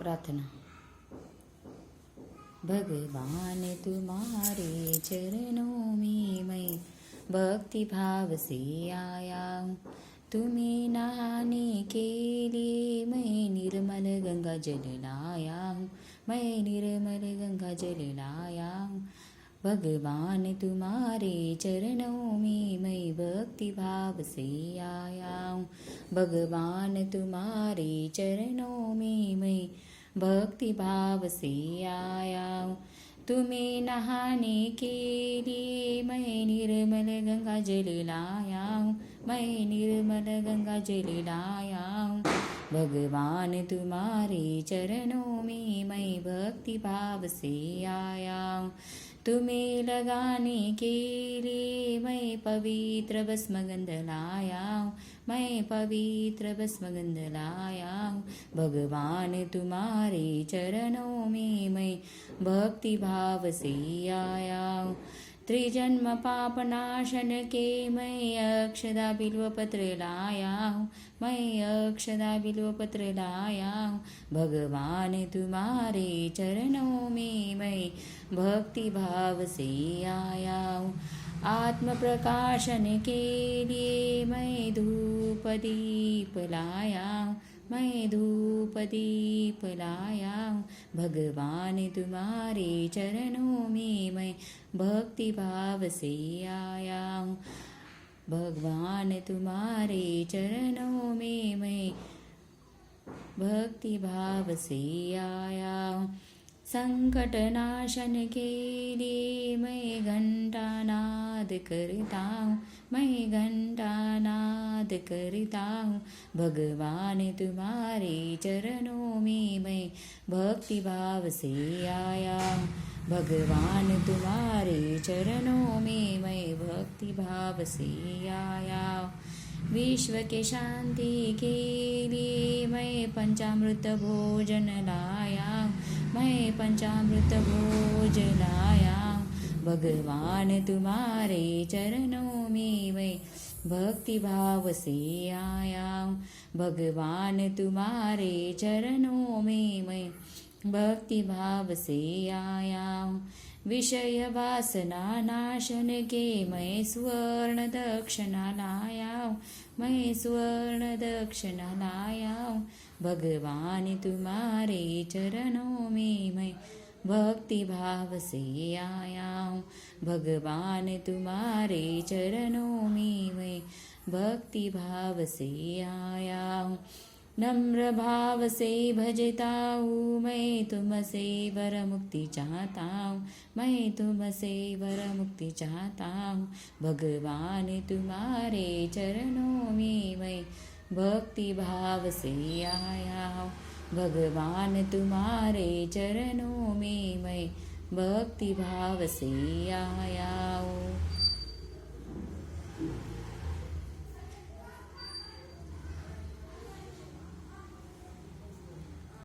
प्रार्थना। भगवान तुम्हारे चरणों में मैं भक्ति भाव से आया हूँ। तुम्हें नहाने के लिए मैं निर्मल गंगा जल लाया हूँ। मैं निर्मल गंगा जल लाया हूँ। भगवान तुम्हारे चरणों में मैं भक्ति भाव से आया हूँ। भगवान तुम्हारे चरणों में मैं भक्ति भाव से आया हूँ। तुम्हें नहाने के लिए मैं निर्मल गंगा जल लाया हूँ। मैं निर्मल गंगा जल लाया हूँ। भगवान तुम्हारे चरणों में मैं भक्ति भाव से आया हूँ। तुम्हें लगाने के लिए मैं पवित्र भस्मगंध लाया हूँ। मैं पवित्र भस्मगंध लाया हूँ। भगवान तुम्हारे चरणों में मैं भक्ति भाव से आया हूँ। त्रिजन्म पाप नाशन के मैं अक्षदा बिल्व पत्र लाया हूँ। मैं अक्षदा बिल्व पत्र लाया हूँ। भगवान तुम्हारे चरणों में मैं भक्ति भाव से आया हूँ। आत्म प्रकाशन के लिए मैं धूप दीप लाया हूँ। मैं धूप दीप लाया हूँ। भगवान तुम्हारे चरणों में मैं भक्ति भाव से आया हूँ। भगवान तुम्हारे चरणों में मैं भक्ति भाव से आया हूँ। संकट नाशन के लिए मैं घंटा नाद करता हूँ। मैं घंटा नाद करता हूँ। भगवान तुम्हारे चरणों में मैं भक्ति भाव से आया हूँ। भगवान तुम्हारे चरणों में मैं भक्ति भाव से आया हूँ। विश्व के शांति के लिए मैं पंचामृत भोजन लाया हूँ। मैं पंचामृत भोजन लाया हूँ। भगवान तुम्हारे चरणों में मैं भक्ति भाव से आया हूँ। भगवान तुम्हारे चरणों में मैं भक्ति भाव से आया हूँ। विषय वासना नाशन के मैं स्वर्ण दक्षिणा लाया हूँ। मैं स्वर्ण दक्षिणा लाया हूँ। भगवान तुम्हारे चरणों में मैं भक्ति भाव से आया हूँ। भगवान तुम्हारे चरणों में मैं भक्ति भाव से आया हूँ। नम्र भाव से भजता हूँ मैं तुमसे वर मुक्ति चाहता हूँ। मैं तुमसे वर मुक्ति चाहता हूँ। भगवान तुम्हारे चरणों में मैं भक्ति भाव से आया हूँ। भगवान तुम्हारे चरणों में मैं भक्ति भाव से आया हूँ।